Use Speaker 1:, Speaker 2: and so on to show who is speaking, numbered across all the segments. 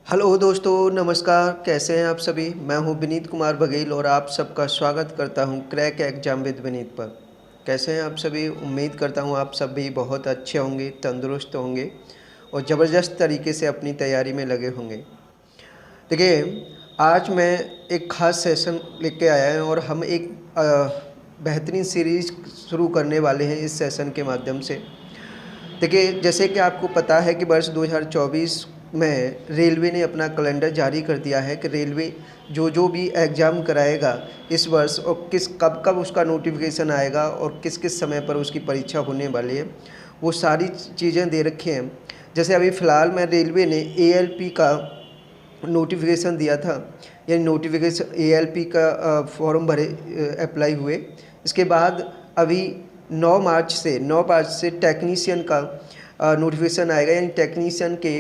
Speaker 1: Hello दोस्तों, नमस्कार। कैसे हैं आप सभी? मैं हूं विनीत कुमार बघेल और आप सबका स्वागत करता हूं क्रैक एग्जाम विद विनीत पर। कैसे हैं आप सभी? उम्मीद करता हूं आप सभी बहुत अच्छे होंगे, तंदुरुस्त होंगे और ज़बरदस्त तरीके से अपनी तैयारी में लगे होंगे। देखिए, आज मैं एक ख़ास सेशन लेके आया है और हम एक बेहतरीन सीरीज़ शुरू करने वाले हैं इस सेशन के माध्यम से। देखिए, जैसे कि आपको पता है कि वर्ष 2024 में रेलवे ने अपना कैलेंडर जारी कर दिया है कि रेलवे जो भी एग्ज़ाम कराएगा इस वर्ष और कब कब उसका नोटिफिकेशन आएगा और किस किस समय पर उसकी परीक्षा होने वाली है, वो सारी चीज़ें दे रखी हैं। जैसे अभी फ़िलहाल में रेलवे ने एएलपी का नोटिफिकेशन दिया था, यानी नोटिफिकेशन एएलपी का फॉर्म भरे, अप्लाई हुए। इसके बाद अभी 9 मार्च से टेक्नीशियन का नोटिफिकेशन आएगा, यानी टेक्नीशियन के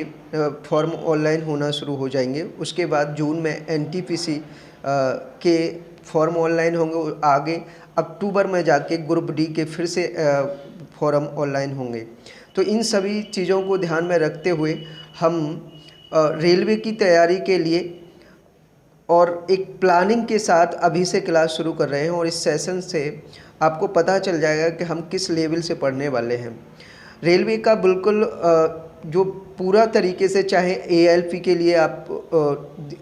Speaker 1: फॉर्म ऑनलाइन होना शुरू हो जाएंगे। उसके बाद जून में एनटीपीसी के फॉर्म ऑनलाइन होंगे। आगे अक्टूबर में जाके ग्रुप डी के फिर से फॉर्म ऑनलाइन होंगे। तो इन सभी चीज़ों को ध्यान में रखते हुए हम रेलवे की तैयारी के लिए और एक प्लानिंग के साथ अभी से क्लास शुरू कर रहे हैं और इस सेशन से आपको पता चल जाएगा कि हम किस लेवल से पढ़ने वाले हैं। रेलवे का बिल्कुल जो पूरा तरीके से, चाहे एएलपी के लिए आप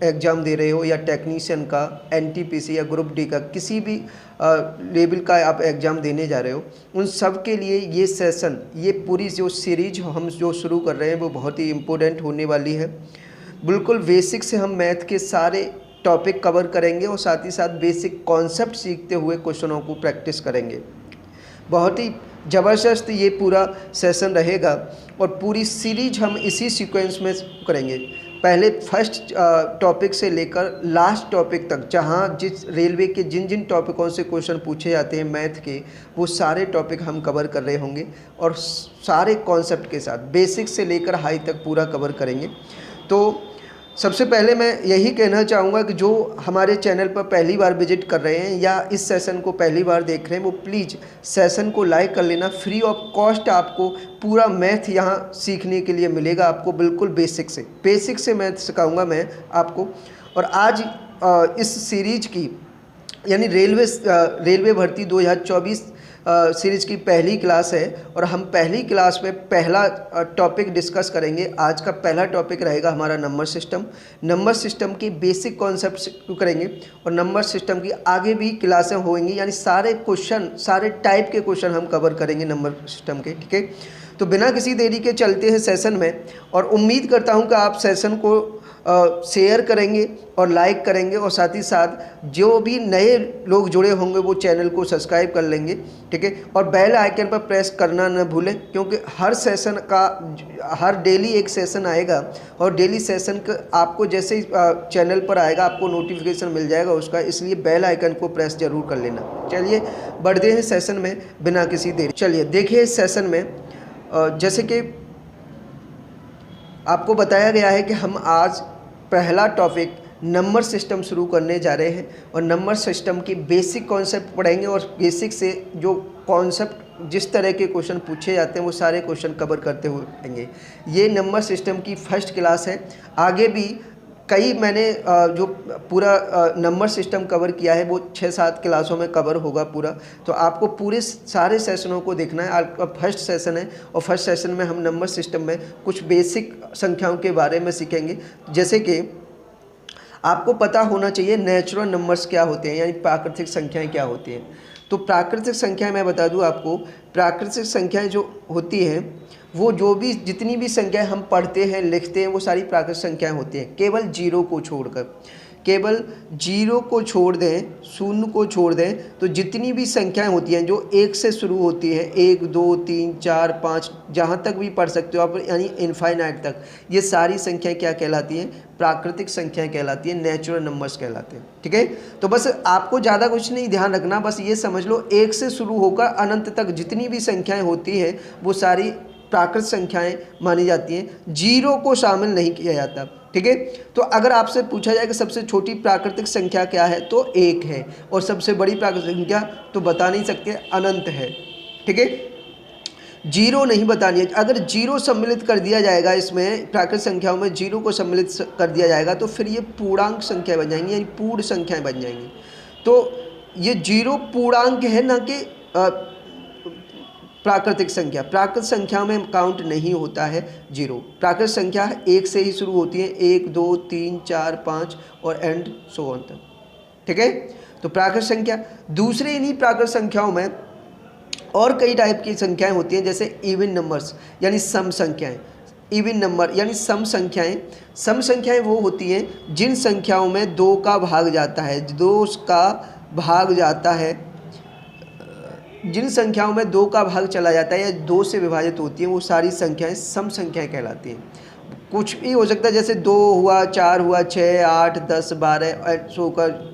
Speaker 1: एग्ज़ाम दे रहे हो या टेक्नीशियन का, एनटीपीसी या ग्रुप डी का, किसी भी लेवल का आप एग्ज़ाम देने जा रहे हो, उन सब के लिए ये सेशन, ये पूरी जो सीरीज हम जो शुरू कर रहे हैं वो बहुत ही इम्पोर्टेंट होने वाली है। बिल्कुल बेसिक से हम मैथ के सारे टॉपिक कवर करेंगे और साथ ही साथ बेसिक कॉन्सेप्ट सीखते हुए क्वेश्चनों को प्रैक्टिस करेंगे। बहुत ही ज़बरदस्त ये पूरा सेशन रहेगा और पूरी सीरीज हम इसी सीक्वेंस में करेंगे। पहले फर्स्ट टॉपिक से लेकर लास्ट टॉपिक तक, जहाँ जिस रेलवे के जिन जिन टॉपिकों से क्वेश्चन पूछे जाते हैं मैथ के, वो सारे टॉपिक हम कवर कर रहे होंगे और सारे कॉन्सेप्ट के साथ बेसिक से लेकर हाई तक पूरा कवर करेंगे। तो सबसे पहले मैं यही कहना चाहूँगा कि जो हमारे चैनल पर पहली बार विजिट कर रहे हैं या इस सेशन को पहली बार देख रहे हैं, वो प्लीज़ सेशन को लाइक कर लेना। फ्री ऑफ कॉस्ट आपको पूरा मैथ यहाँ सीखने के लिए मिलेगा। आपको बिल्कुल बेसिक से मैथ सिखाऊंगा मैं आपको। और आज इस सीरीज की, यानी रेलवे भर्ती 2024 सीरीज़ की पहली क्लास है और हम पहली क्लास में पहला टॉपिक डिस्कस करेंगे। आज का पहला टॉपिक रहेगा हमारा नंबर सिस्टम की बेसिक कॉन्सेप्ट करेंगे और नंबर सिस्टम की आगे भी क्लासें होंगी, यानी सारे क्वेश्चन, सारे टाइप के क्वेश्चन हम कवर करेंगे नंबर सिस्टम के। ठीक है, तो बिना किसी देरी के चलते हैं सेशन में और उम्मीद करता हूं कि आप सेशन को शेयर करेंगे और लाइक करेंगे और साथ ही साथ जो भी नए लोग जुड़े होंगे वो चैनल को सब्सक्राइब कर लेंगे। ठीक है, और बेल आइकन पर प्रेस करना न भूलें, क्योंकि हर डेली एक सेशन आएगा और डेली सेशन का आपको जैसे ही चैनल पर आएगा आपको नोटिफिकेशन मिल जाएगा उसका, इसलिए बेल आइकन को प्रेस जरूर कर लेना। चलिए बढ़ते हैं सेशन में बिना किसी देरी। चलिए देखिए, इस सेशन में जैसे कि आपको बताया गया है कि हम आज पहला टॉपिक नंबर सिस्टम शुरू करने जा रहे हैं और नंबर सिस्टम की बेसिक कॉन्सेप्ट पढ़ेंगे और बेसिक से जो कॉन्सेप्ट, जिस तरह के क्वेश्चन पूछे जाते हैं वो सारे क्वेश्चन कवर करते हुए पढ़ेंगे। ये नंबर सिस्टम की फर्स्ट क्लास है। आगे भी कई मैंने जो पूरा नंबर सिस्टम कवर किया है वो 6-7 क्लासों में कवर होगा पूरा। तो आपको पूरे सारे सेशनों को देखना है। आपका फर्स्ट सेशन है और फर्स्ट सेशन में हम नंबर सिस्टम में कुछ बेसिक संख्याओं के बारे में सीखेंगे। जैसे कि आपको पता होना चाहिए नेचुरल नंबर्स क्या होते हैं, यानी प्राकृतिक संख्याएं क्या होती हैं। तो प्राकृतिक संख्याएं मैं बता दूं आपको, प्राकृतिक संख्याएं जो होती हैं वो जितनी भी संख्याएं हम पढ़ते हैं, लिखते हैं, वो सारी प्राकृतिक संख्याएं होती हैं, केवल जीरो को छोड़कर। केवल जीरो को छोड़ दें, शून्य को छोड़ दें, तो जितनी भी संख्याएं होती हैं जो एक से शुरू होती हैं, 1 2 3 4 5 जहाँ तक भी पढ़ सकते हो आप, यानी इनफाइनाइट तक, ये सारी संख्याएं क्या कहलाती हैं? प्राकृतिक संख्याएं कहलाती हैं, नेचुरल नंबर्स कहलाते हैं। ठीक है, तो बस आपको ज़्यादा कुछ नहीं ध्यान रखना, बस ये समझ लो 1 से शुरू होकर अनंत तक जितनी भी संख्याएँ होती हैं वो सारी प्राकृतिक संख्याएं मानी जाती हैं, जीरो को शामिल नहीं किया जाता। ठीक है, तो अगर आपसे पूछा जाए कि सबसे छोटी प्राकृतिक संख्या क्या है तो 1 है और सबसे बड़ी प्राकृतिक संख्या तो बता नहीं सकते, अनंत है। ठीक है, जीरो नहीं बतानी है। अगर जीरो सम्मिलित कर दिया जाएगा, इसमें प्राकृत संख्याओं में जीरो को सम्मिलित कर दिया जाएगा तो फिर ये पूर्णांक संख्या बन जाएंगी, यानी पूर्ण संख्याएं बन जाएंगी। तो ये जीरो पूर्णांक है, ना कि प्राकृतिक संख्या। प्राकृत संख्या में काउंट नहीं होता है जीरो। प्राकृत संख्या एक से ही शुरू होती है, 1 2 3 4 5 और एंड सो ऑन तक, ठीक है। तो प्राकृत संख्या। दूसरे इन्हीं प्राकृत संख्याओं में और कई टाइप की संख्याएं होती हैं, जैसे इवन नंबर्स यानी सम संख्याएं। इवन नंबर यानी सम संख्याएं। सम संख्याएं वो होती हैं जिन संख्याओं में 2 का भाग जाता है, 2 का भाग जाता है, जिन संख्याओं में 2 का भाग चला जाता है या 2 से विभाजित होती हैं, वो सारी संख्याएं सम संख्याएं कहलाती हैं। कुछ भी हो सकता है, जैसे 2 हुआ, 4 हुआ, 6 8 10 12 100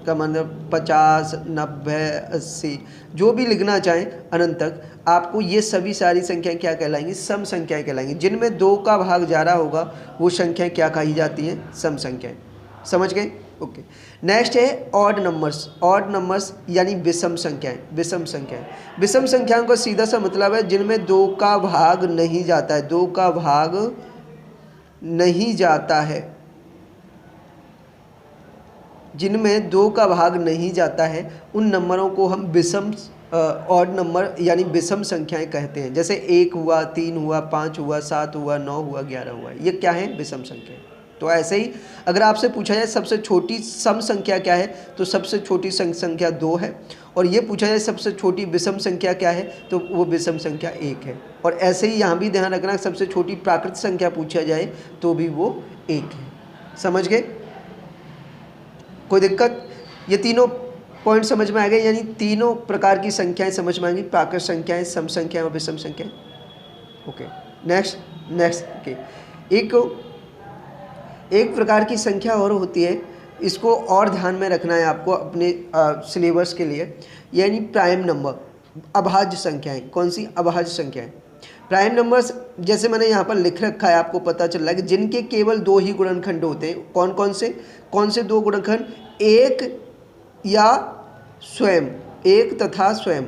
Speaker 1: का मतलब 50 90 80, जो भी लिखना चाहें अनंत तक, आपको ये सभी सारी संख्याएं क्या कहलाएंगी? सम संख्याएं कहलाएंगी। जिनमें 2 का भाग जा रहा होगा वो संख्याएं क्या कही जाती हैं? सम संख्याएं। समझ गए? ओके। नेक्स्ट है ऑड नंबर्स। ऑड नंबर्स यानी विषम संख्याएं। विषम संख्याएं, विषम संख्याओं का सीधा सा मतलब है जिनमें 2 का भाग नहीं जाता है, 2 का भाग नहीं जाता है, जिनमें 2 का भाग नहीं जाता है, उन नंबरों को हम विषम ऑड नंबर यानी विषम संख्याएं कहते हैं। जैसे 1 हुआ, 3 हुआ, 5 हुआ, 7 हुआ, 9 हुआ, 11 हुआ, ये क्या है? विषम संख्या। तो ऐसे ही अगर आपसे पूछा जाए सबसे छोटी सम संख्या क्या है, तो सबसे छोटी संख्या 2 है। और ये पूछा जाए सबसे छोटी विषम संख्या क्या है, तो वो विषम संख्या 1 है। और ऐसे ही यहाँ भी ध्यान रखना, सबसे छोटी प्राकृत संख्या पूछा जाए तो भी वो 1 है। समझ गए? कोई दिक्कत? ये तीनों पॉइंट समझ में आ गए, यानी तीनों प्रकार की संख्याएं समझ में आएंगी, प्राकृत संख्याएं, सम संख्याएं और विषम संख्याएं। ओके। Next okay. एक प्रकार की संख्या और होती है, इसको और ध्यान में रखना है आपको अपने सिलेबस के लिए, यानी प्राइम नंबर, अभाज्य संख्याएं। कौन सी? अभाज्य संख्याएं। प्राइम नंबर्स जैसे मैंने यहाँ पर लिख रखा है, आपको पता चल रहा है कि जिनके केवल 2 ही गुणनखंड होते हैं। कौन कौन से 2 गुणनखंड? एक या स्वयं, एक तथा स्वयं,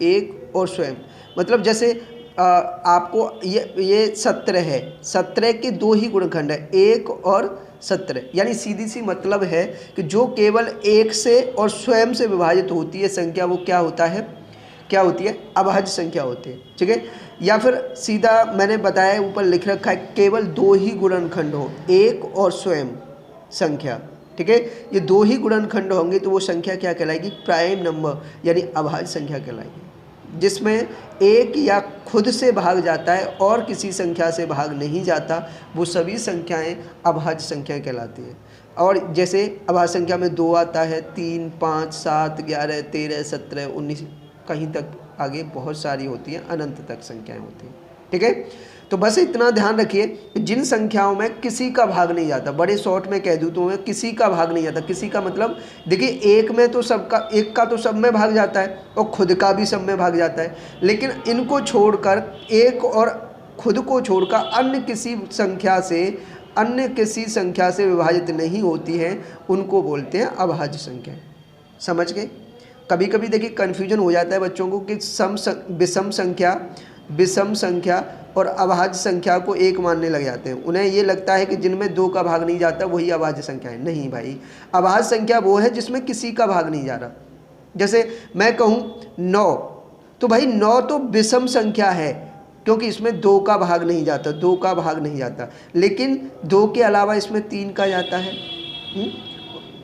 Speaker 1: एक और स्वयं। मतलब जैसे आपको ये 17 है, 17 के 2 ही गुणनखंड है, 1 और 17, यानी सीधी सी मतलब है कि जो केवल 1 से और स्वयं से विभाजित होती है संख्या, वो क्या होता है? क्या होती है? अभाज्य संख्या होती है, ठीक है। या फिर सीधा मैंने बताया, ऊपर लिख रखा है, केवल 2 ही गुणनखंड हो, 1 और स्वयं संख्या, ठीक है। ये 2 ही गुणनखंड होंगे तो वो संख्या क्या कहलाएगी? प्राइम नंबर यानी अभाज्य संख्या कहलाएगी। जिसमें 1 या खुद से भाग जाता है और किसी संख्या से भाग नहीं जाता, वो सभी संख्याएं अभाज्य संख्याएं कहलाती हैं। और जैसे अभाज्य संख्या में 2 आता है, 3 5 7 11 13 17 19, कहीं तक आगे बहुत सारी होती हैं, अनंत तक संख्याएं होती हैं, ठीक है। तो बस इतना ध्यान रखिए कि जिन संख्याओं में किसी का भाग नहीं जाता, बड़े शॉर्ट में कह दूँ तो मैं किसी का भाग नहीं जाता। किसी का मतलब देखिए, एक में तो सबका, एक का तो सब में भाग जाता है और खुद का भी सब में भाग जाता है, लेकिन इनको छोड़कर, एक और खुद को छोड़कर अन्य किसी संख्या से विभाजित नहीं होती हैं, उनको बोलते हैं अभाज्य संख्या। समझ गए? कभी कभी देखिए कन्फ्यूजन हो जाता है बच्चों को कि विषम संख्या और अभाज्य संख्या को एक मानने लग जाते हैं। उन्हें ये लगता है कि जिनमें 2 का भाग नहीं जाता वही अभाज्य संख्या है। नहीं भाई, अभाज्य संख्या वो है जिसमें किसी का भाग नहीं जा रहा। जैसे मैं कहूँ 9, तो भाई 9 तो विषम संख्या है, क्योंकि इसमें 2 का भाग नहीं जाता, 2 का भाग नहीं जाता। लेकिन 2 के अलावा इसमें 3 का जाता है,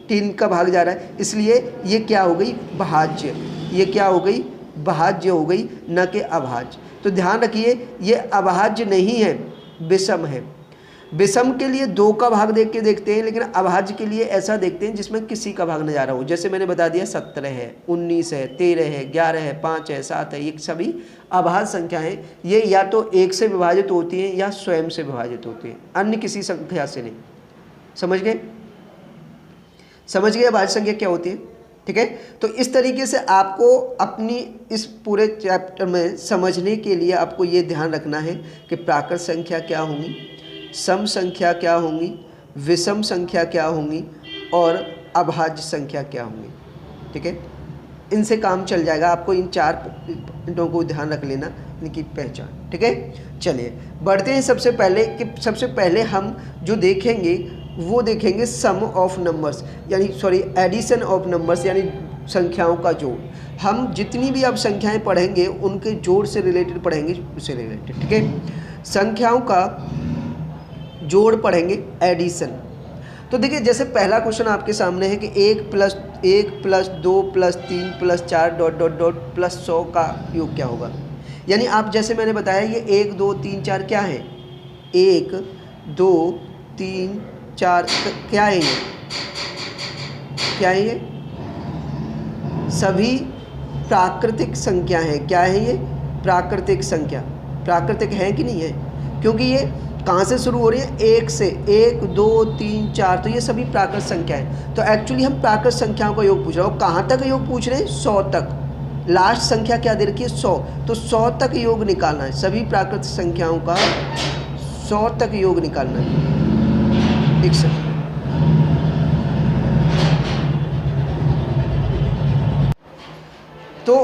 Speaker 1: 3 का भाग जा रहा है, इसलिए ये क्या हो गई? भाज्य। ये क्या हो गई? भाज्य हो गई, न कि अभाज्य। तो ध्यान रखिए, ये अभाज्य नहीं है, विषम है। विषम के लिए 2 का भाग देख के देखते हैं, लेकिन अभाज्य के लिए ऐसा देखते हैं जिसमें किसी का भाग न जा रहा हो। जैसे मैंने बता दिया, 17 है, 19 है, 13 है, 11 है, 5 है, 7 है, ये सभी अभाज्य संख्या है। ये या तो 1 से विभाजित होती हैं या स्वयं से विभाजित होती हैं, अन्य किसी संख्या से नहीं। समझ गए? समझ गए अभाज्य संख्या क्या होती है? ठीक है। तो इस तरीके से आपको अपनी इस पूरे चैप्टर में समझने के लिए आपको ये ध्यान रखना है कि प्राकृत संख्या क्या होंगी, सम संख्या क्या होंगी, विषम संख्या क्या होंगी और अभाज्य संख्या क्या होंगी। ठीक है, इनसे काम चल जाएगा। आपको इन 4 पॉइंटों को ध्यान रख लेना, इनकी पहचान। ठीक है, चलिए बढ़ते हैं। सबसे पहले हम जो देखेंगे वो देखेंगे सम ऑफ नंबर्स, यानी एडिशन ऑफ नंबर्स, यानी संख्याओं का जोड़। हम जितनी भी अब संख्याएं पढ़ेंगे उनके जोड़ से रिलेटेड पढ़ेंगे, उससे रिलेटेड। ठीक है, संख्याओं का जोड़ पढ़ेंगे, एडिशन। तो देखिए जैसे पहला क्वेश्चन आपके सामने है कि 1 + 2 + 3 + 4 ... प्लस 100 का योग क्या होगा। यानी आप जैसे मैंने बताया ये 1 2 3 4 क्या है, 1 2 3 4 क्या है ये, क्या है ये, सभी प्राकृतिक संख्या है। क्या है ये, प्राकृतिक संख्या। प्राकृतिक है कि नहीं है, क्योंकि ये कहाँ से शुरू हो रही है, 1 से। 1 2 3 4, तो ये सभी प्राकृत संख्या है। तो एक्चुअली हम प्राकृत संख्याओं का योग पूछ रहे हो। कहाँ तक योग पूछ रहे हैं, 100 तक। लास्ट संख्या क्या दे रखी है, 100। तो 100 तक योग निकालना है, सभी प्राकृत संख्याओं का 100 तक योग निकालना है। एक सेकंड, तो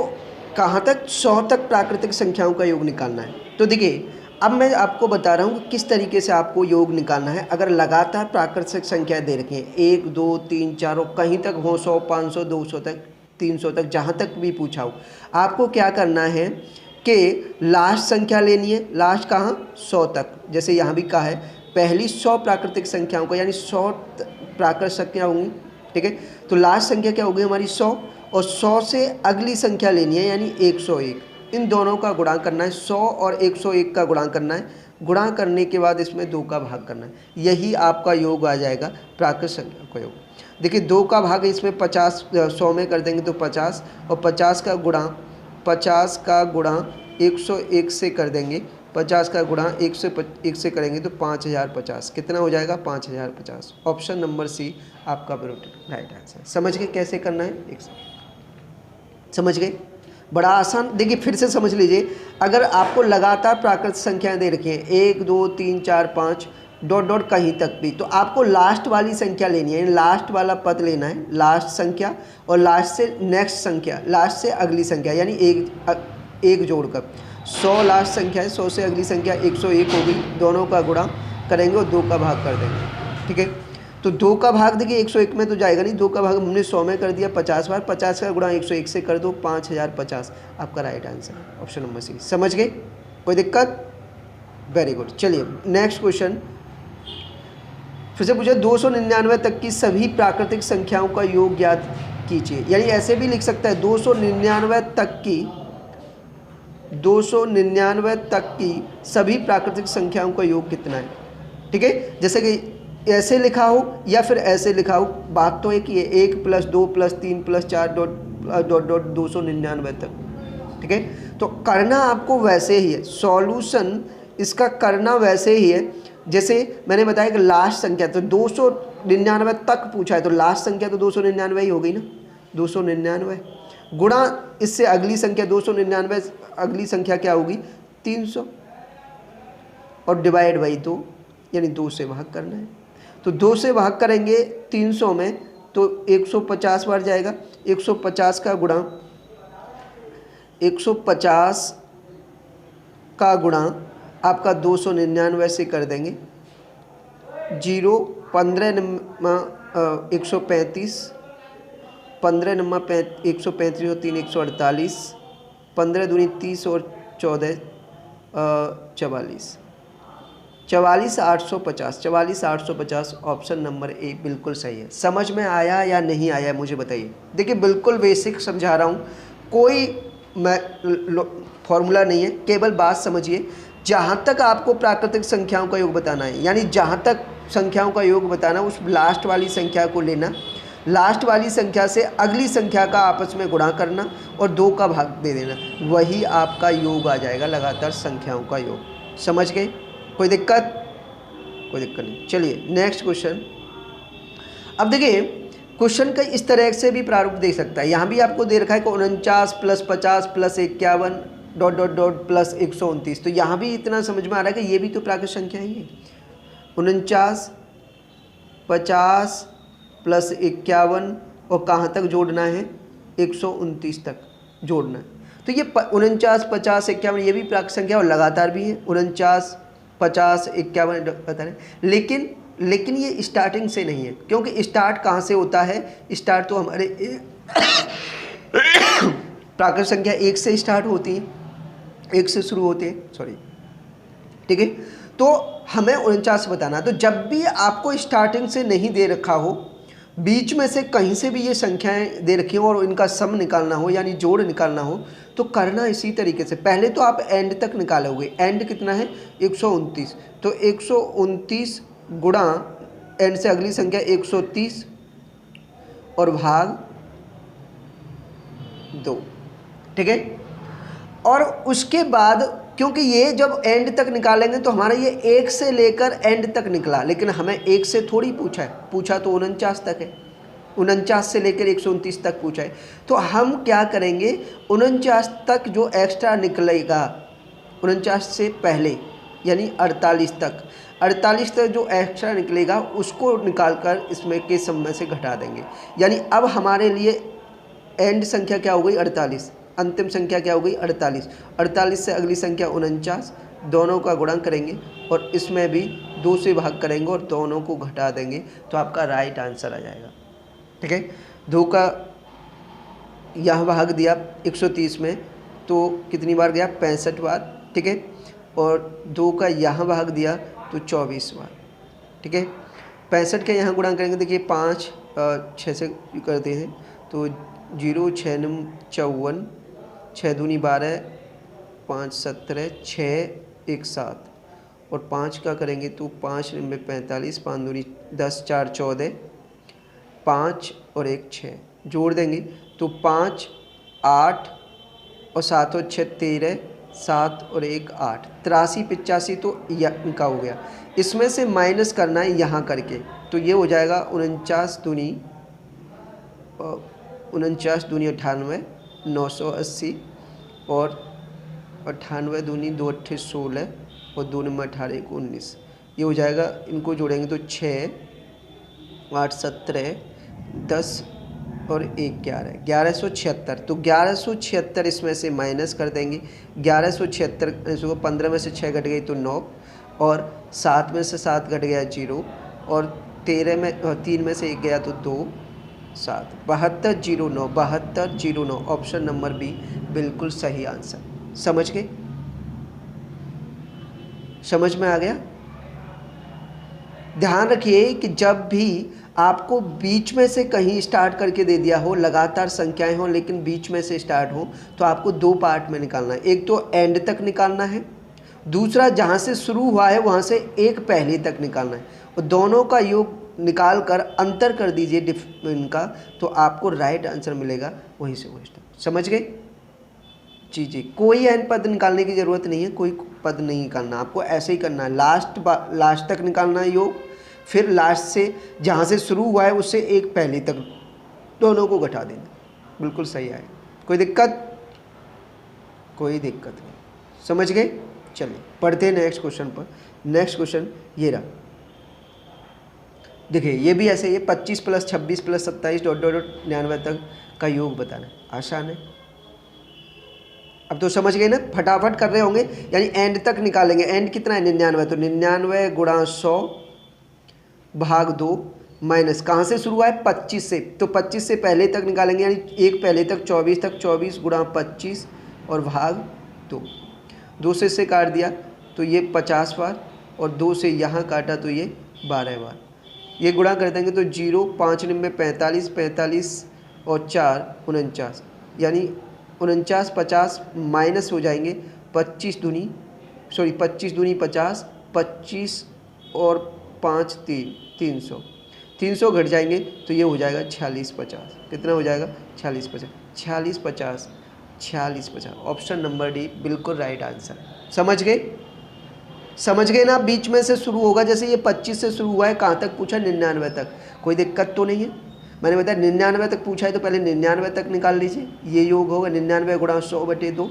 Speaker 1: कहाँ तक, 100 तक प्राकृतिक संख्याओं का योग निकालना है। तो देखिए अब मैं आपको बता रहा हूँ कि किस तरीके से आपको योग निकालना है। अगर लगातार प्राकृतिक संख्याएं दे रखी हैं 1 2 3 4 और कहीं तक हो 100 500 200 तक 300 तक, जहाँ तक भी पूछा हो, आपको क्या करना है कि लास्ट संख्या लेनी है। लास्ट कहाँ, 100 तक। जैसे यहाँ भी कहा है पहली 100 प्राकृतिक संख्याओं का, यानी 100 प्राकृतिक संख्या होंगी। ठीक है, तो लास्ट संख्या क्या होगी हमारी, 100। और 100 से अगली संख्या लेनी है, यानी 101। इन दोनों का गुणा करना है, 100 और 101 का गुणा करना है। गुणा करने के बाद इसमें 2 का भाग करना है, यही आपका योग आ जाएगा प्राकृतिक संख्या का योग। देखिए 2 का भाग इसमें 50 100 में कर देंगे तो 50, और 50 का गुणा 101 से कर देंगे। 50 का गुणा 101 से करेंगे तो 5050। कितना हो जाएगा, 5050। ऑप्शन नंबर सी आपका राइट आंसर। समझ गए कैसे करना है, समझ गए, बड़ा आसान। देखिए फिर से समझ लीजिए, अगर आपको लगातार प्राकृतिक संख्याएं दे रखी हैं 1 2 3 4 5 ... कहीं तक भी, तो आपको लास्ट वाली संख्या लेनी है, लास्ट वाला पद लेना है, लास्ट संख्या, और लास्ट से नेक्स्ट संख्या, लास्ट से अगली संख्या, यानी एक जोड़कर 100 लास्ट संख्या है, 100 से अगली संख्या 101 होगी। दोनों का गुणा करेंगे और 2 का भाग कर देंगे। ठीक है, तो 2 का भाग देखिए 101 में तो जाएगा नहीं, 2 का भाग हमने 100 में कर दिया 50 बार। 50 का गुणा 101 से कर दो, 5050 आपका right answer, option number C. समझ गए, कोई दिक्कत, वेरी गुड। चलिए नेक्स्ट क्वेश्चन फिर से पूछा, 299 तक की सभी प्राकृतिक संख्याओं का योग ज्ञात कीजिए। यानी ऐसे भी लिख सकता है 299 तक की सभी प्राकृतिक संख्याओं का योग कितना है। ठीक है, जैसे कि ऐसे लिखा हो या फिर ऐसे लिखा हो, बात तो एक ही है, 1 + 2 + 3 + 4 ... 299 तक। ठीक है, तो करना आपको वैसे ही है, सॉल्यूशन इसका करना वैसे ही है जैसे मैंने बताया कि लास्ट संख्या, तो 299 तक पूछा है तो लास्ट संख्या तो 299 ही हो गई ना। 299 गुणा इससे अगली संख्या 299, अगली संख्या क्या होगी 300, और डिवाइड बाई 2, यानी 2 से भाग करना है। तो 2 से भाग करेंगे 300 में तो 150 बार जाएगा। 150 का गुणा 150 का गुणा आपका 299 से कर देंगे। 0 15 नंबर 135, 15 नंबर 135 और 3 148, 15 दूनी 30 और 14 44, 44,850। 44,850 ऑप्शन नंबर ए बिल्कुल सही है। समझ में आया या नहीं आया मुझे बताइए। देखिए बिल्कुल बेसिक समझा रहा हूँ, कोई फॉर्मूला नहीं है, केवल बात समझिए। जहाँ तक आपको प्राकृतिक संख्याओं का योग बताना है, यानी जहाँ तक संख्याओं का योग बताना, उस लास्ट वाली संख्या को लेना, लास्ट वाली संख्या से अगली संख्या का आपस में गुणा करना और 2 का भाग दे देना, वही आपका योग आ जाएगा लगातार संख्याओं का योग। समझ गए, कोई दिक्कत, कोई दिक्कत नहीं। चलिए नेक्स्ट क्वेश्चन। अब देखिए क्वेश्चन का इस तरह से भी प्रारूप दे सकता है। यहाँ भी आपको दे रखा है कि 49 + 50 + 51 ... प्लस 129। तो यहाँ भी इतना समझ में आ रहा है कि ये भी तो प्राकृतिक संख्या ही है। 49 50 + 51 और कहाँ तक जोड़ना है 129 तक जोड़ना है। तो ये 49, 50, 51 ये भी प्राकृत संख्या और लगातार भी है। 49, 50, 51 बता रहे, लेकिन ये स्टार्टिंग से नहीं है, क्योंकि स्टार्ट कहाँ से होता है? स्टार्ट तो हमारे प्राकृत संख्या 1 से स्टार्ट होती है, 1 से शुरू होते हैं, सॉरी, ठीक है। तो हमें 49 बताना। तो जब भी आपको स्टार्टिंग से नहीं दे रखा हो, बीच में से कहीं से भी ये संख्याएं दे रखी हो और इनका सम निकालना हो यानी जोड़ निकालना हो, तो करना इसी तरीके से। पहले तो आप एंड तक निकालोगे। एंड कितना है? 129। तो 129 गुणा एंड से अगली संख्या 130 और भाग 2, ठीक है। और उसके बाद क्योंकि ये जब एंड तक निकालेंगे तो हमारा ये 1 से लेकर एंड तक निकला, लेकिन हमें 1 से थोड़ी पूछा है, पूछा तो 49 तक है, 49 से लेकर 129 तक पूछा है। तो हम क्या करेंगे, 49 तक जो एक्स्ट्रा निकलेगा, 49 से पहले यानी 48 तक, 48 तक जो एक्स्ट्रा निकलेगा उसको निकाल कर इसमें के समय से घटा देंगे। यानी अब हमारे लिए एंड संख्या क्या हो गई? 48। अंतिम संख्या क्या हो गई? 48। 48 से अगली संख्या 49, दोनों का गुणा करेंगे और इसमें भी 2 से भाग करेंगे और दोनों को घटा देंगे, तो आपका राइट आंसर आ जाएगा, ठीक है। 2 का यहाँ भाग दिया 130 में, तो कितनी बार गया? 65 बार, ठीक है। और 2 का यहाँ भाग दिया तो 24 बार, ठीक है। 65 के यहाँ गुणा करेंगे, देखिए 5 6 से करते हैं तो 0 6 9 54, 6 दूनी 12, 5 17, 6 1 7 और 5 का करेंगे तो 5 9 45, 5 दूनी 10, 4 14, 5 और 1 6 जोड़ देंगे तो 5 8 और 7 और 6 13, 7 और 1 8, 83 85 तो इनका हो गया। इसमें से माइनस करना है यहाँ करके, तो ये हो जाएगा 49 दूनी 98, 980 और 98 दूनी 2 8 16 और 2 9 18 1 19, ये हो जाएगा। इनको जोड़ेंगे तो 6 8 17 10 और 1 11, 1176। तो 1176 इसमें से माइनस कर देंगे। 1176 इसको 15 में से 6 घट गई तो 9 और 7 में से 7 घट गया 0 और 3 में से 1 गया तो 2 7, 7209, 7209 ऑप्शन नंबर बी बिल्कुल सही आंसर। समझ गए? समझ में आ गया? ध्यान रखिए कि जब भी आपको बीच में से कहीं स्टार्ट करके दे दिया हो, लगातार संख्याएं हो लेकिन बीच में से स्टार्ट हो, तो आपको 2 पार्ट में निकालना है। एक तो एंड तक निकालना है, दूसरा जहाँ से शुरू हुआ है वहाँ से एक पहले तक निकालना है, और दोनों का योग निकाल कर अंतर कर दीजिए इनका, तो आपको राइट आंसर मिलेगा वहीं से वहीं तक। समझ गए? जी, कोई एन पद निकालने की ज़रूरत नहीं है, कोई पद नहीं निकालना, आपको ऐसे ही करना है। लास्ट तक निकालना है योग, फिर लास्ट से जहाँ से शुरू हुआ है उससे एक पहले तक, दोनों को घटा देना, बिल्कुल सही आएगा। कोई दिक्कत? कोई दिक्कत नहीं। समझ गए? चलिए पढ़ते हैं नेक्स्ट क्वेश्चन पर। नेक्स्ट क्वेश्चन ये रहा, देखिए ये भी ऐसे ही है, 25 + 26 + 27 ... 99 तक का योग बताना है। आसान है, अब तो समझ गए ना, फटाफट कर रहे होंगे। यानी एंड तक निकालेंगे। एंड कितना है? 99, तो 99 × 100 भाग 2 माइनस कहाँ से शुरू हुआ है? 25 से, तो 25 से पहले तक निकालेंगे, यानी एक पहले तक 24 तक, 24 × 25 और भाग 2। 2 से इससे काट दिया तो ये 50 बार और 2 से यहाँ काटा तो ये 12 बार। ये गुणा कर देंगे तो 0 5 9 45, 45 और 4 49, यानी 49 50 माइनस हो जाएंगे। 25 दूनी 50, 25 और 5 300, 300 घट जाएंगे तो ये हो जाएगा 46 50। कितना हो जाएगा? 46 50, 46 50, 46 50। ऑप्शन नंबर डी बिल्कुल राइट आंसर। समझ गए? समझ गए ना? बीच में से शुरू होगा, जैसे ये 25 से शुरू हुआ है, कहाँ तक पूछा? 99 तक। कोई दिक्कत तो नहीं है? मैंने बताया 99 तक पूछा है तो पहले 99 तक निकाल लीजिए। ये योग होगा 99 × 100/2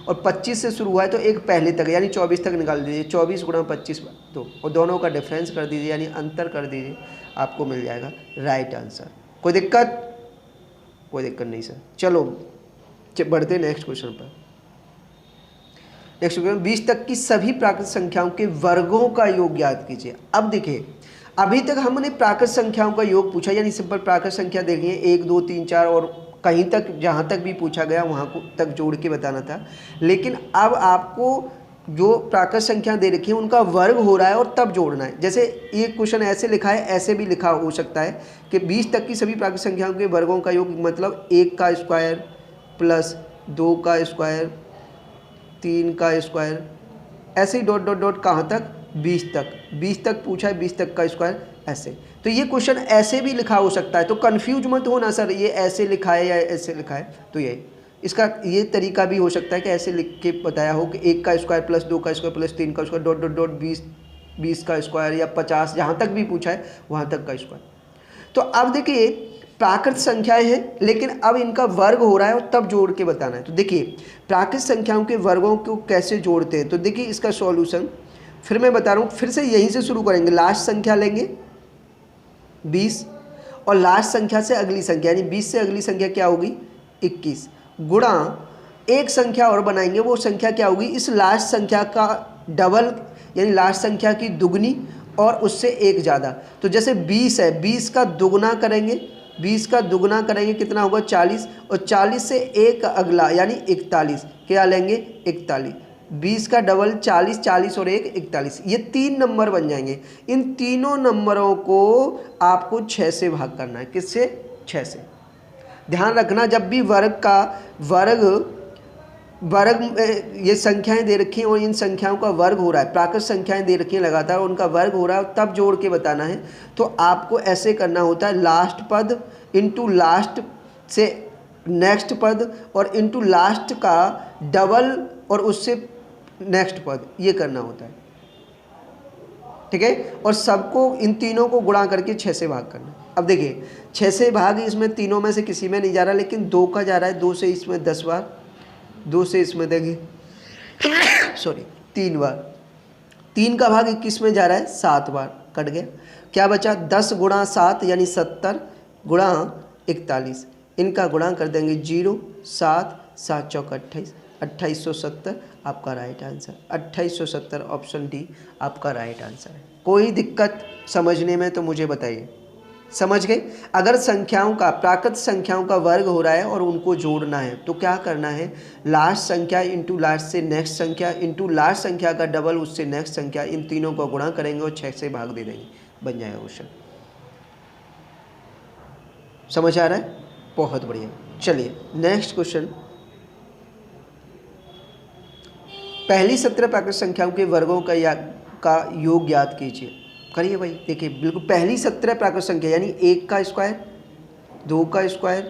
Speaker 1: और 25 से शुरू हुआ है तो एक पहले तक यानी 24 तक निकाल दीजिए। 24 × 25/2 और दोनों का डिफरेंस कर दीजिए, यानी अंतर कर दीजिए, आपको मिल जाएगा राइट आंसर। कोई दिक्कत? कोई दिक्कत नहीं सर। चलो बढ़ते नेक्स्ट क्वेश्चन पर। नेक्स्ट क्वेश्चन, 20 तक की सभी प्राकृत संख्याओं के वर्गों का योग ज्ञात कीजिए। अब देखिए, अभी तक हमने प्राकृत संख्याओं का योग पूछा, यानी सिंपल प्राकृत संख्या देखिए 1 2 3 4 और कहीं तक जहाँ तक भी पूछा गया वहाँ को तक जोड़ के बताना था। लेकिन अब आपको जो प्राकृत संख्या दे रखी है उनका वर्ग हो रहा है और तब जोड़ना है। जैसे ये क्वेश्चन ऐसे लिखा है, ऐसे भी लिखा हो सकता है कि 20 तक की सभी प्राकृत संख्याओं के वर्गों का योग मतलब 1 का स्क्वायर प्लस 2 का स्क्वायर 3 का स्क्वायर, ऐसे ही डॉट डॉट डॉट कहाँ तक 20 तक। 20 तक पूछा है, 20 तक का स्क्वायर ऐसे। तो ये क्वेश्चन ऐसे भी लिखा हो सकता है, तो कंफ्यूज मत होना सर ये ऐसे लिखा है या ऐसे लिखा है। तो ये इसका ये तरीका भी हो सकता है कि ऐसे लिख के बताया हो कि 1 का स्क्वायर प्लस 2 का स्क्वायर प्लस 3 का स्क्वायर डॉट डॉट डॉट 20 का स्क्वायर या 50 जहाँ तक भी पूछा है वहाँ तक का स्क्वायर। तो अब देखिए प्राकृत संख्याएं हैं, लेकिन अब इनका वर्ग हो रहा है और तब जोड़ के बताना है। तो देखिए प्राकृत संख्याओं के वर्गों को कैसे जोड़ते हैं, तो देखिए इसका सॉल्यूशन फिर मैं बता रहा हूँ, फिर से यहीं से शुरू करेंगे। लास्ट संख्या लेंगे 20 और लास्ट संख्या से अगली संख्या यानी 20 से अगली संख्या क्या होगी 21 गुणा एक संख्या और बनाएंगे, वो संख्या क्या होगी इस लास्ट संख्या का डबल यानी लास्ट संख्या की दुगनी और उससे एक ज़्यादा। तो जैसे 20 है, 20 का दुगना करेंगे, 20 का दुगना करेंगे कितना होगा 40 और 40 से एक अगला यानी 41, क्या लेंगे 41। 20 का डबल 40, 40 और 1 41, ये 3 नंबर बन जाएंगे। इन तीनों नंबरों को आपको 6 से भाग करना है। किससे 6 से। ध्यान रखना जब भी वर्ग ये संख्याएं दे रखी हैं और इन संख्याओं का वर्ग हो रहा है, प्राकृत संख्याएं दे रखी हैं लगातार उनका वर्ग हो रहा है तब जोड़ के बताना है। तो आपको ऐसे करना होता है लास्ट पद इंटू लास्ट से नेक्स्ट पद और इंटू लास्ट का डबल और उससे नेक्स्ट पद, ये करना होता है। ठीक है, और सबको इन तीनों को गुणा करके 6 से भाग करना। अब देखिए 6 से भाग इसमें तीनों में से किसी में नहीं जा रहा, लेकिन 2 का जा रहा है, 2 से इसमें 10 बार, 2 से इसमें देखिए सॉरी 3 बार, 3 का भाग 21 में जा रहा है 7 बार, कट गया। क्या बचा 10 गुणा 7 यानी 70 गुणा 41, इनका गुणा कर देंगे 0 7 7 चौक 28, 2870 आपका राइट आंसर। 2870 ऑप्शन डी आपका राइट आंसर है। कोई दिक्कत समझने में तो मुझे बताइए, समझ गए। अगर संख्याओं का प्राकृत संख्याओं का वर्ग हो रहा है और उनको जोड़ना है तो क्या करना है, लास्ट संख्या इंटू लास्ट से नेक्स्ट संख्या इंटू लास्ट संख्या का डबल उससे नेक्स्ट संख्या, इन तीनों को गुणा करेंगे और 6 से भाग दे देंगे, बन जाएगा क्वेश्चन। समझ आ रहा है, बहुत बढ़िया। चलिए नेक्स्ट क्वेश्चन, पहली 17 प्राकृत संख्याओं के वर्गों का योग ज्ञात कीजिए। करिए भाई, देखिए बिल्कुल पहली 17 प्राकृत संख्या यानी 1 का स्क्वायर 2 का स्क्वायर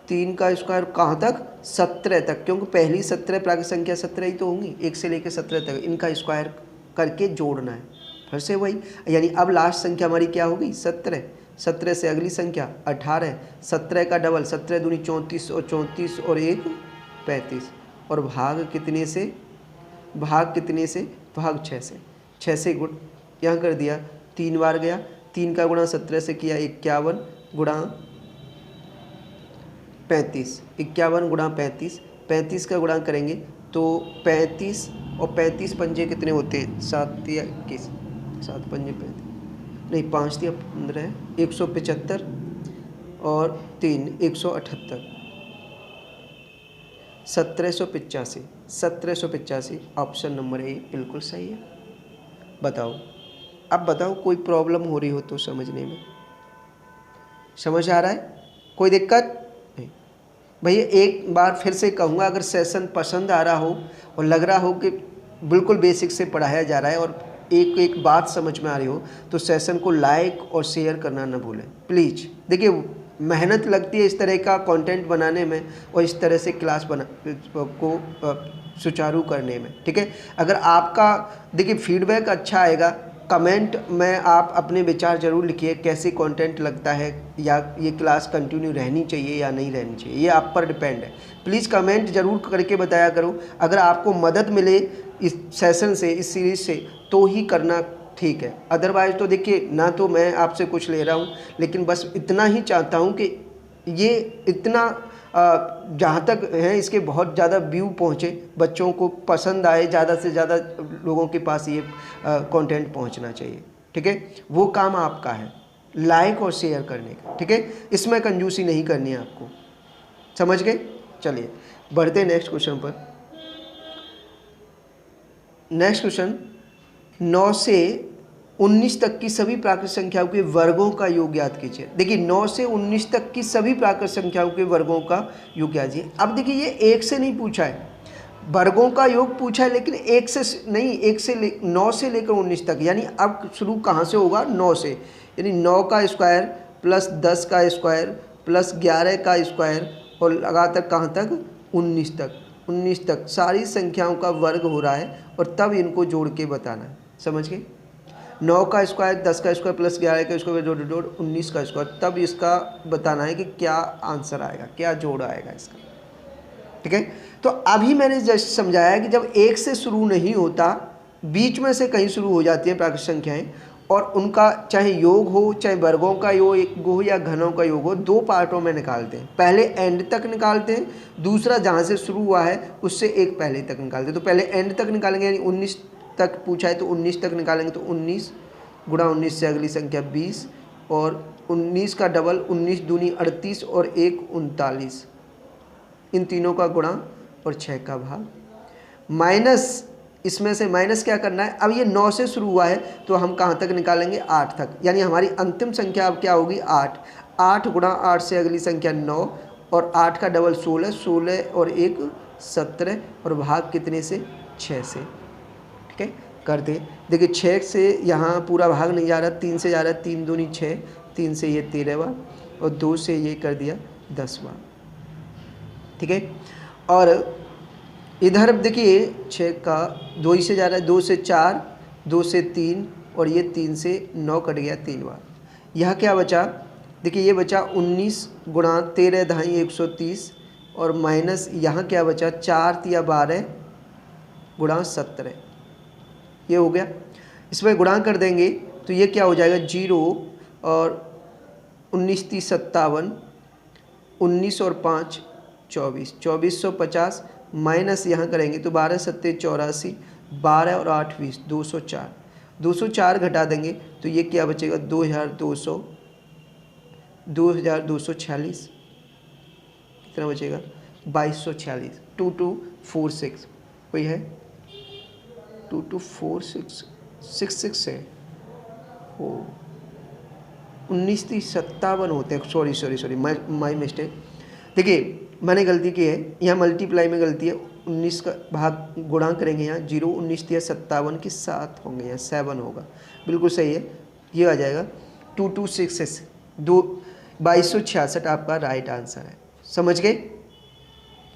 Speaker 1: 3 का स्क्वायर कहाँ तक 17 तक, क्योंकि पहली 17 प्राकृत संख्या 17 ही तो होंगी, 1 से लेकर 17 तक, इनका स्क्वायर करके जोड़ना है। फिर से वही, यानी अब लास्ट संख्या हमारी क्या होगी 17, 17 से अगली संख्या 18, 17 का डबल 17 दूनी 34 और 34 और 1 35 और भाग कितने से, भाग कितने से, भाग 6 से, 6 से गुण यहाँ कर दिया, 3 बार गया, 3 का गुणा 17 से किया 51 गुणा 35, 51 गुणा 35, 35 का गुणा करेंगे तो 35 और 35 पंजे कितने होते हैं 7 या 21, 7 पंजे 35 नहीं 5 या 15 175 और 3 178, 1785, 1785 ऑप्शन नंबर ए बिल्कुल सही है। बताओ, अब बताओ कोई प्रॉब्लम हो रही हो तो समझने में, समझ आ रहा है, कोई दिक्कत नहीं। भैया एक बार फिर से कहूँगा, अगर सेशन पसंद आ रहा हो और लग रहा हो कि बिल्कुल बेसिक से पढ़ाया जा रहा है और एक एक बात समझ में आ रही हो तो सेशन को लाइक और शेयर करना ना भूलें प्लीज़। देखिए मेहनत लगती है इस तरह का कंटेंट बनाने में और इस तरह से क्लास को सुचारू करने में, ठीक है। अगर आपका देखिए फीडबैक अच्छा आएगा, कमेंट में आप अपने विचार ज़रूर लिखिए, कैसे कंटेंट लगता है या ये क्लास कंटिन्यू रहनी चाहिए या नहीं रहनी चाहिए, ये आप पर डिपेंड है। प्लीज़ कमेंट ज़रूर करके बताया करो। अगर आपको मदद मिले इस सेशन से, इस सीरीज़ से, तो ही करना ठीक है, अदरवाइज़ तो देखिए ना तो मैं आपसे कुछ ले रहा हूँ, लेकिन बस इतना ही चाहता हूँ कि ये इतना जहाँ तक है इसके बहुत ज़्यादा व्यू पहुँचे, बच्चों को पसंद आए, ज़्यादा से ज़्यादा लोगों के पास ये कंटेंट पहुँचना चाहिए। ठीक है, वो काम आपका है, लाइक और शेयर करने का। ठीक है, इसमें कंजूसी नहीं करनी है आपको, समझ गए। चलिए बढ़ते हैं नेक्स्ट क्वेश्चन पर। नेक्स्ट क्वेश्चन, 9 से 19 तक की सभी प्राकृत संख्याओं के वर्गों का योग ज्ञात कीजिए। देखिए 9 से 19 तक की सभी प्राकृत संख्याओं के वर्गों का योग ज्ञात कीजिए। अब देखिए ये एक से नहीं पूछा है, वर्गों का योग पूछा है, लेकिन एक से नहीं, 9 से लेकर 19 तक, यानी अब शुरू कहाँ से होगा, 9 से, यानी 9 का स्क्वायर प्लस 10 का स्क्वायर प्लस 11 का स्क्वायर और लगातार कहाँ तक, 19 तक। 19 तक सारी संख्याओं का वर्ग हो रहा है और तब इनको जोड़ के बताना है, समझ गए। 9 का स्क्वायर, 10 का स्क्वायर प्लस 11 का स्क्वायर जोड़ 19 का स्क्वायर, तब इसका बताना है कि क्या आंसर आएगा, क्या जोड़ आएगा इसका। ठीक है, तो अभी मैंने जस्ट समझाया कि जब एक से शुरू नहीं होता, बीच में से कहीं शुरू हो जाती हैं प्राकृत संख्याएं, और उनका चाहे योग हो, चाहे वर्गों का योग हो या घनों का योग हो, दो पार्टों में निकालते हैं। पहले एंड तक निकालते हैं, दूसरा जहाँ से शुरू हुआ है उससे एक पहले तक निकालते हैं। तो पहले एंड तक निकालेंगे, यानी 19 तक पूछा है तो 19 तक निकालेंगे, तो 19 गुणा 19 से अगली संख्या 20, और 19 का डबल 19 दूनी 38 और 1 39, इन तीनों का गुणा और 6 का भाग, माइनस, इसमें से माइनस क्या करना है। अब ये 9 से शुरू हुआ है तो हम कहाँ तक निकालेंगे, 8 तक, यानी हमारी अंतिम संख्या अब क्या होगी, 8। 8 गुणा 8 से अगली संख्या 9, और 8 का डबल 16, 16 और 1 17, और भाग कितने से, 6 से। ठीक है, करते देखिए 6 से यहाँ पूरा भाग नहीं जा रहा, 3 से जा रहा है, 3 दूनी 6, 3 से ये 13 बार, और 2 से ये कर दिया 10 बार। ठीक है, और इधर देखिए 6 का 2 ही से जा रहा है, 2 से 4, 2 से 3, और ये 3 से 9 कट गया 3 बार। यह क्या बचा, देखिए ये बचा 19 गुणा 13 दहाई 130, और माइनस यहाँ क्या बचा, 4 तिया 12 गुणा 17, ये हो गया। इसमें गुणा कर देंगे तो ये क्या हो जाएगा, 0 और 19 30 57, 19 और 5 24, 2450, माइनस यहाँ करेंगे तो 12 सत्ते 84, 12 और 8 20, 204, 204 घटा देंगे तो ये क्या बचेगा, 2246, कितना बचेगा, 2246, 2246, कोई है 224666 है, ओ 19 30 57 होते हैं, सॉरी माई मिस्टेक। देखिए मैंने गलती की है, यहाँ मल्टीप्लाई में गलती है, 19 का भाग गुणा करेंगे, यहाँ 0 19 तिया 57 के 7 होंगे, यहाँ 7 होगा, बिल्कुल सही है, ये आ जाएगा 2266, 2266 आपका राइट आंसर है। समझ गए,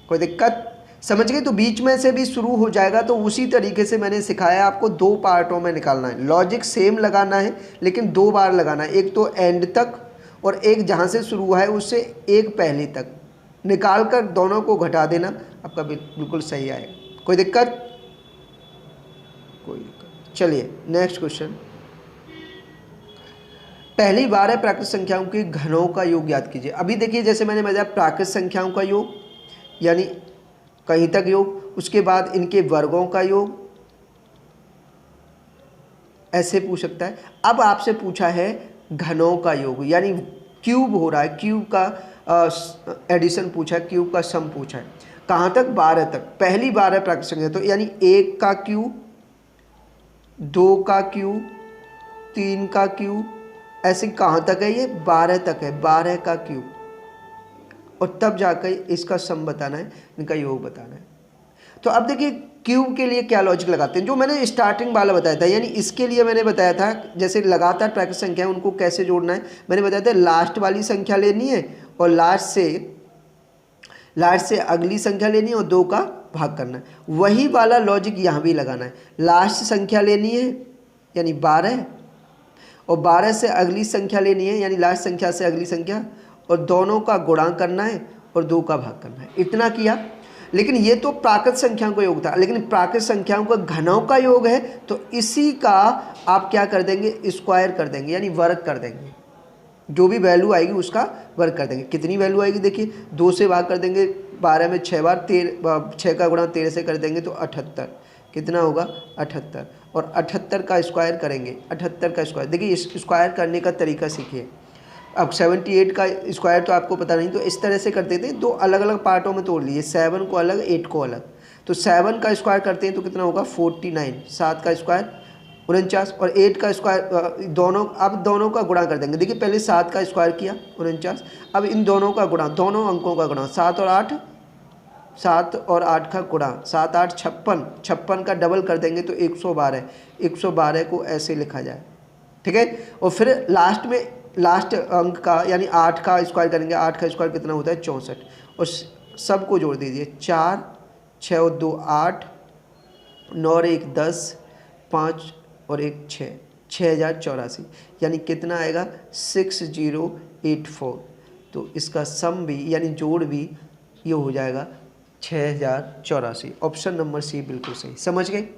Speaker 1: कोई दिक्कत, समझ गए। तो बीच में से भी शुरू हो जाएगा, तो उसी तरीके से मैंने सिखाया आपको, 2 पार्टों में निकालना है, लॉजिक सेम लगाना है लेकिन 2 बार लगाना है, एक तो एंड तक और एक जहाँ से शुरू हुआ है उससे एक पहले तक, निकाल कर दोनों को घटा देना, आपका बिल्कुल सही आएगा। कोई दिक्कत, कोई दिक्कत। चलिए नेक्स्ट क्वेश्चन, पहली 12 प्राकृत संख्याओं के घनों का योग ज्ञात कीजिए। अभी देखिए जैसे मैंने बताया प्राकृत संख्याओं का योग यानी कहीं तक योग, उसके बाद इनके वर्गों का योग, ऐसे पूछ सकता है। अब आपसे पूछा है घनों का योग, यानी क्यूब हो रहा है, क्यूब का एडिशन पूछा है, क्यूब का सम पूछा है, कहाँ तक, 12 तक। पहली 12 प्राकृत संख्या, तो यानी 1 का क्यूब, 2 का क्यूब, 3 का क्यूब, ऐसे कहाँ तक है, ये 12 तक है, 12 का क्यूब, और तब जाकर इसका सम बताना है, इनका योग बताना है। तो अब देखिए क्यूब के लिए क्या लॉजिक लगाते हैं, जो मैंने स्टार्टिंग वाला बताया था, यानी इसके लिए मैंने बताया था जैसे लगातार प्राकृत संख्या है उनको कैसे जोड़ना है, मैंने बताया था लास्ट वाली संख्या लेनी है और लास्ट से अगली संख्या लेनी है और 2 का भाग करना है। वही वाला लॉजिक यहाँ भी लगाना है, लास्ट संख्या लेनी है यानी 12, और 12 से अगली संख्या लेनी है यानी लास्ट संख्या से अगली संख्या, और दोनों का गुणा करना है और 2 का भाग करना है। इतना किया, लेकिन ये तो प्राकृत संख्याओं का योग था, लेकिन प्राकृत संख्याओं का घनों का योग है, तो इसी का आप क्या कर देंगे, स्क्वायर कर देंगे यानी वर्ग कर देंगे। जो भी वैल्यू आएगी उसका वर्ग कर देंगे। कितनी वैल्यू आएगी देखिए, 2 से भाग कर देंगे 12 में 6 बार, 6 का गुणा 13 से कर देंगे तो 78। कितना होगा 78, और 78 का स्क्वायर करेंगे। 78 का स्क्वायर देखिए, इस स्क्वायर करने का तरीका सीखिए। अब 78 का स्क्वायर तो आपको पता नहीं, तो इस तरह से करते थे, 2 अलग अलग पार्टों में तोड़ लिए, 7 को अलग 8 को अलग। तो 7 का स्क्वायर करते हैं तो कितना होगा 49, 7 का स्क्वायर 49, और 8 का स्क्वायर दोनों, अब दोनों का गुणा कर देंगे। देखिए पहले 7 का स्क्वायर किया 49, अब इन दोनों का गुणा, दोनों अंकों का गुणा, 7 और 8, 7 और 8 का गुणा, 7 8 56, 56 का डबल कर देंगे तो 112, 112 को ऐसे लिखा जाए, ठीक है। और फिर लास्ट में लास्ट अंक का यानी 8 का स्क्वायर करेंगे, 8 का स्क्वायर कितना होता है 64, और सबको जोड़ दीजिए, 4 6 और 2 8, 9 और 1 10, 5 और 1 6, 6084, यानी कितना आएगा 6084। तो इसका सम भी यानी जोड़ भी ये हो जाएगा 6084। ऑप्शन नंबर सी बिल्कुल सही। समझ गए?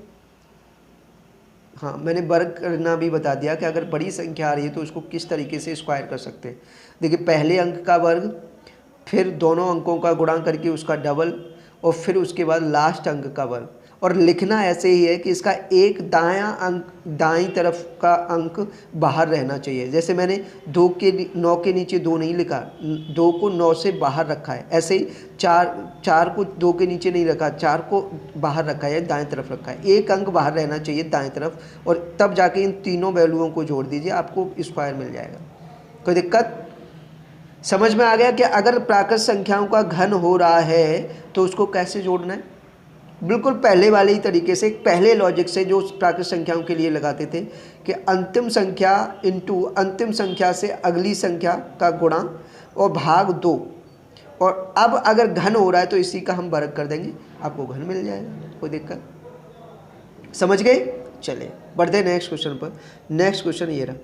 Speaker 1: हाँ, मैंने वर्ग करना भी बता दिया कि अगर बड़ी संख्या आ रही है तो उसको किस तरीके से स्क्वायर कर सकते हैं। देखिए पहले अंक का वर्ग, फिर दोनों अंकों का गुणा करके उसका डबल, और फिर उसके बाद लास्ट अंक का वर्ग। और लिखना ऐसे ही है कि इसका एक दायां अंक, दाईं तरफ का अंक बाहर रहना चाहिए। जैसे मैंने 9 के नीचे 2 नहीं लिखा, 2 को 9 से बाहर रखा है। ऐसे ही 4 को 2 के नीचे नहीं रखा, 4 को बाहर रखा है, दाएं तरफ रखा है। एक अंक बाहर रहना चाहिए दाएं तरफ, और तब जाके इन तीनों वैल्यूओं को जोड़ दीजिए, आपको स्क्वायर मिल जाएगा। कोई दिक्कत? समझ में आ गया कि अगर प्राकृत संख्याओं का घन हो रहा है तो उसको कैसे जोड़ना है? बिल्कुल पहले वाले ही तरीके से, पहले लॉजिक से जो प्राकृत संख्याओं के लिए लगाते थे कि अंतिम संख्या इंटू अंतिम संख्या से अगली संख्या का गुणा और भाग 2। और अब अगर घन हो रहा है तो इसी का हम वर्ग कर देंगे, आपको घन मिल जाएगा। कोई दिक्कत? समझ गए? चलिए बढ़ते नेक्स्ट क्वेश्चन पर। नेक्स्ट क्वेश्चन ये रहा,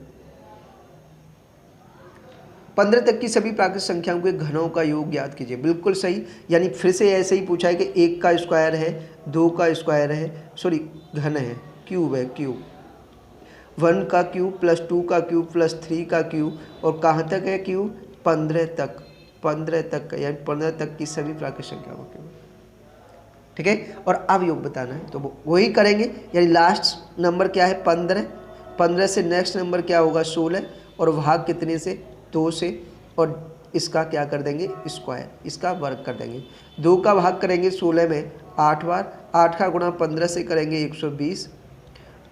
Speaker 1: 15 तक की सभी प्राकृत संख्याओं के घनों का योग ज्ञात कीजिए। बिल्कुल सही, यानी फिर से ऐसे ही पूछा है कि 1 का स्क्वायर है, 2 का स्क्वायर है, सॉरी घन है, क्यूब है, क्यूब 1 का क्यूब प्लस 2 का क्यूब प्लस 3 का क्यूब, और कहाँ तक है क्यूब 15 तक, 15 तक का, यानी 15 तक की सभी प्राकृत संख्याओं का क्यूब, ठीक है। और अब योग बताना है तो वही करेंगे, यानी लास्ट नंबर क्या है 15, 15 से नेक्स्ट नंबर क्या होगा 16, और भाग कितने से 2 से, और इसका क्या कर देंगे स्क्वायर, इसका वर्ग कर देंगे। 2 का भाग करेंगे 16 में 8 बार, 8 का गुणा 15 से करेंगे 120,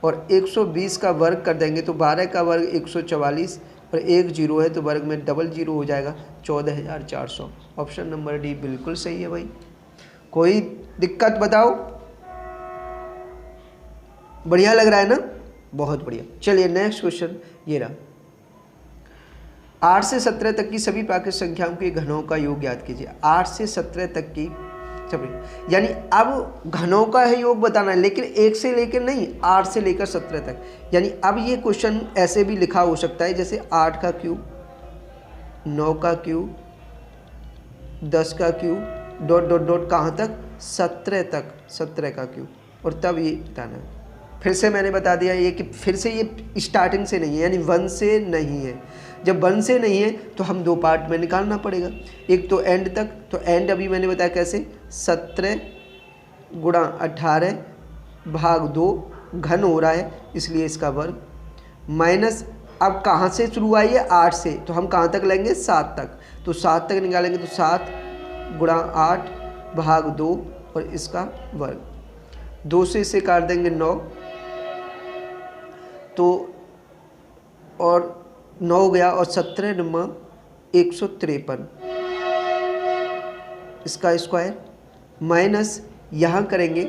Speaker 1: और 120 का वर्ग कर देंगे तो 12 का वर्ग 144, और 1 जीरो है तो वर्ग में डबल जीरो हो जाएगा 14400। ऑप्शन नंबर डी बिल्कुल सही है भाई। कोई दिक्कत बताओ? बढ़िया लग रहा है ना? बहुत बढ़िया। चलिए नेक्स्ट क्वेश्चन ये रहा, 8 से 17 तक की सभी प्राकृत संख्याओं के घनों का योग ज्ञात कीजिए। 8 से 17 तक की सभी, यानी अब घनों का है योग बताना है, लेकिन 1 से लेकर नहीं, 8 से लेकर 17 तक। यानी अब ये क्वेश्चन ऐसे भी लिखा हो सकता है जैसे 8 का क्यूब, 9 का क्यूब, 10 का क्यूब, डॉट डॉट डॉट कहाँ तक 17 तक, 17 का क्यूब, और तब ये बताना है। फिर से मैंने बता दिया ये कि फिर से ये स्टार्टिंग से नहीं है, यानी 1 से नहीं है। जब 1 से नहीं है तो हम 2 पार्ट में निकालना पड़ेगा, एक तो एंड तक, तो एंड अभी मैंने बताया कैसे 17 गुणा 18 भाग 2, घन हो रहा है इसलिए इसका वर्ग, माइनस अब कहाँ से शुरू आई है 8 से, तो हम कहाँ तक लेंगे 7 तक, तो 7 तक निकालेंगे तो 7 गुणा 8 भाग 2 और इसका वर्ग, 2 से इसे काट देंगे 9, तो और 9 गया और 17 नंबर 153 इसका स्क्वायर, माइनस यहाँ करेंगे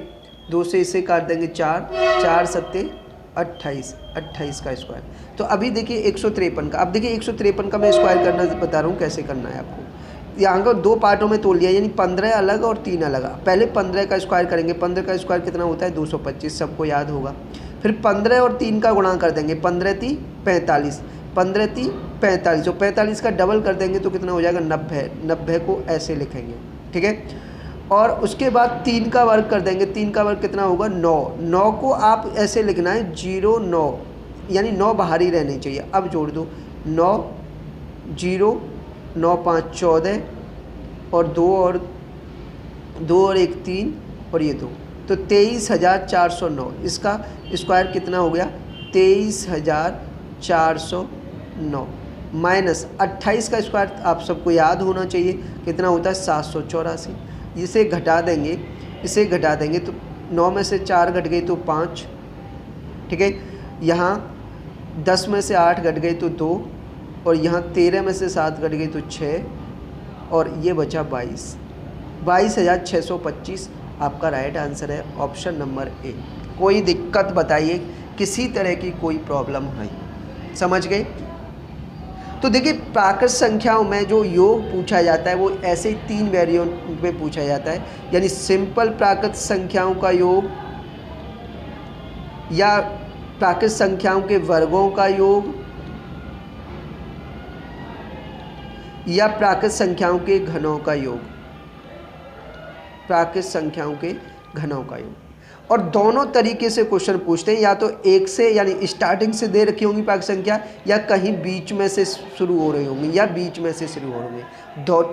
Speaker 1: 2 से इसे काट देंगे 4, 4 सत्ते 28, 28 का स्क्वायर। तो अभी देखिए 153 का, अब देखिए 153 का मैं स्क्वायर करना बता रहा हूँ कैसे करना है आपको। यहाँ को 2 पार्टों में तोड़ लिया, यानी 15 अलग और 3 अलग। पहले 15 का स्क्वायर करेंगे, 15 का स्क्वायर कितना होता है 225, सबको याद होगा। फिर 15 और 3 का गुणा कर देंगे, 15 3 45, 15 3 45, और 45 का डबल कर देंगे तो कितना हो जाएगा 90, 90 को ऐसे लिखेंगे, ठीक है। और उसके बाद 3 का वर्ग कर देंगे, 3 का वर्ग कितना होगा 9, 9 को आप ऐसे लिखना है 0 9, यानी 9 बाहर ही रहनी चाहिए। अब जोड़ दो 9 0, 9 5 14 और 2 और 1 3 और ये 2, तो 23,409। इसका स्क्वायर कितना हो गया? 23,409 माइनस 28 का स्क्वायर आप सबको याद होना चाहिए कितना होता है? 784। इसे घटा देंगे, तो 9 में से 4 घट गई तो 5, ठीक है। यहाँ 10 में से 8 घट गई तो 2, और यहाँ 13 में से 7 घट गई तो 6, और ये बचा 22,625। आपका राइट आंसर है ऑप्शन नंबर ए। कोई दिक्कत बताइए, किसी तरह की कोई प्रॉब्लम है? समझ गए? तो देखिए, प्राकृत संख्याओं में जो योग पूछा जाता है वो ऐसे ही 3 वेरिएंट में पूछा जाता है, यानी सिंपल प्राकृत संख्याओं का योग, या प्राकृत संख्याओं के वर्गों का योग, या प्राकृत संख्याओं के घनों का योग। प्राकृत संख्याओं के घनों का योग, और दोनों तरीके से क्वेश्चन पूछते हैं, या तो एक से यानी स्टार्टिंग से दे रखी होंगी प्राकृत संख्या, या कहीं बीच में से शुरू हो रही होंगी, या बीच में से शुरू हो रही होंगी।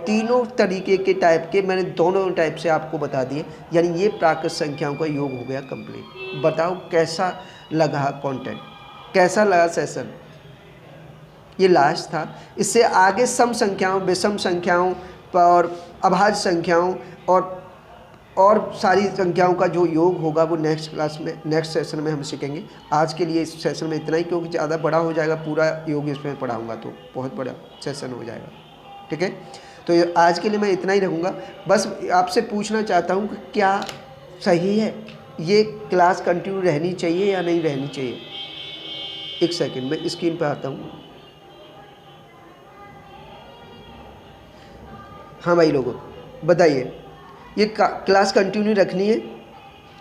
Speaker 1: तीनों तरीके के टाइप के मैंने दोनों टाइप से आपको बता दिए, यानी ये प्राकृत संख्याओं का योग हो गया कंप्लीट। बताओ कैसा लगा कंटेंट, कैसा लगा सेशन? ये लास्ट था। इससे आगे सम संख्याओं, विषम संख्याओं और अभाज्य संख्याओं और सारी संख्याओं का जो योग होगा वो नेक्स्ट क्लास में, नेक्स्ट सेशन में हम सीखेंगे। आज के लिए इस सेशन में इतना ही, क्योंकि ज़्यादा बड़ा हो जाएगा, पूरा योग इसमें पढ़ाऊँगा तो बहुत बड़ा सेशन हो जाएगा, ठीक है। तो आज के लिए मैं इतना ही रखूँगा। बस आपसे पूछना चाहता हूँ कि क्या सही है, ये क्लास कंटिन्यू रहनी चाहिए या नहीं रहनी चाहिए? एक सेकेंड में स्क्रीन पर आता हूँ। हाँ भाई लोगों, बताइए, ये क्लास कंटिन्यू रखनी है?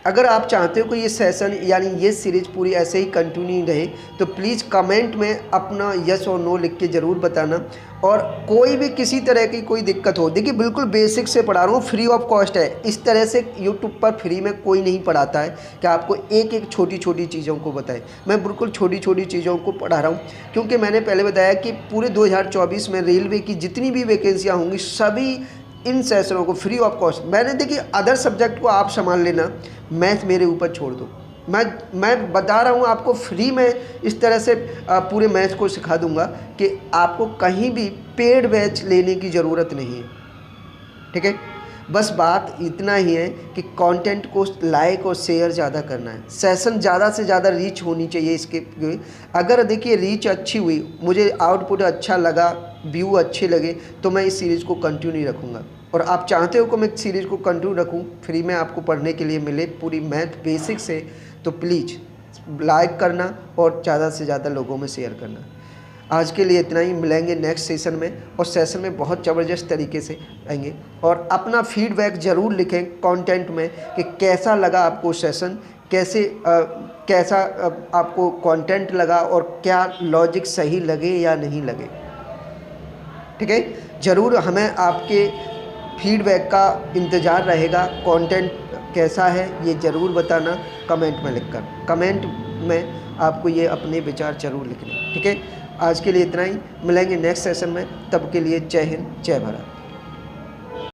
Speaker 1: अगर आप चाहते हो कि ये सेशन यानी ये सीरीज पूरी ऐसे ही कंटिन्यू रहे, तो प्लीज़ कमेंट में अपना यस और नो लिख के ज़रूर बताना। और कोई भी किसी तरह की कोई दिक्कत हो, देखिए बिल्कुल बेसिक से पढ़ा रहा हूँ, फ्री ऑफ कॉस्ट है। इस तरह से यूट्यूब पर फ्री में कोई नहीं पढ़ाता है कि आपको एक एक छोटी छोटी चीज़ों को बताए। मैं बिल्कुल छोटी छोटी चीज़ों को पढ़ा रहा हूँ, क्योंकि मैंने पहले बताया कि पूरे 2024 में रेलवे की जितनी भी वैकेंसियाँ होंगी सभी इन सेशनों को फ्री ऑफ कॉस्ट। मैंने देखिए अदर सब्जेक्ट को आप संभाल लेना, मैथ मेरे ऊपर छोड़ दो। मैं बता रहा हूँ आपको, फ्री में इस तरह से पूरे मैथ को सिखा दूंगा कि आपको कहीं भी पेड बैच लेने की ज़रूरत नहीं है, ठीक है। बस बात इतना ही है कि कंटेंट को लाइक और शेयर ज़्यादा करना है। सेशन ज़्यादा से ज़्यादा रीच होनी चाहिए इसके। अगर देखिए रीच अच्छी हुई, मुझे आउटपुट अच्छा लगा, व्यू अच्छे लगे, तो मैं इस सीरीज़ को कंटिन्यू रखूँगा। और आप चाहते हो कि मैं सीरीज़ को कंटिन्यू रखूँ, फ्री में आपको पढ़ने के लिए मिले पूरी मैथ बेसिक से, तो प्लीज़ लाइक करना और ज़्यादा से ज़्यादा लोगों में शेयर करना। आज के लिए इतना ही, मिलेंगे नेक्स्ट सेशन में, और सेशन में बहुत ज़बरदस्त तरीके से आएंगे। और अपना फीडबैक ज़रूर लिखें कंटेंट में कि कैसा लगा आपको सेशन, कैसा आपको कंटेंट लगा, और क्या लॉजिक सही लगे या नहीं लगे, ठीक है। ज़रूर हमें आपके फीडबैक का इंतज़ार रहेगा। कंटेंट कैसा है ये ज़रूर बताना कमेंट में लिखकर। कमेंट में आपको ये अपने विचार ज़रूर लिखने, ठीक है। आज के लिए इतना ही, मिलेंगे नेक्स्ट सेशन में, तब के लिए जय हिंद, जय भारत।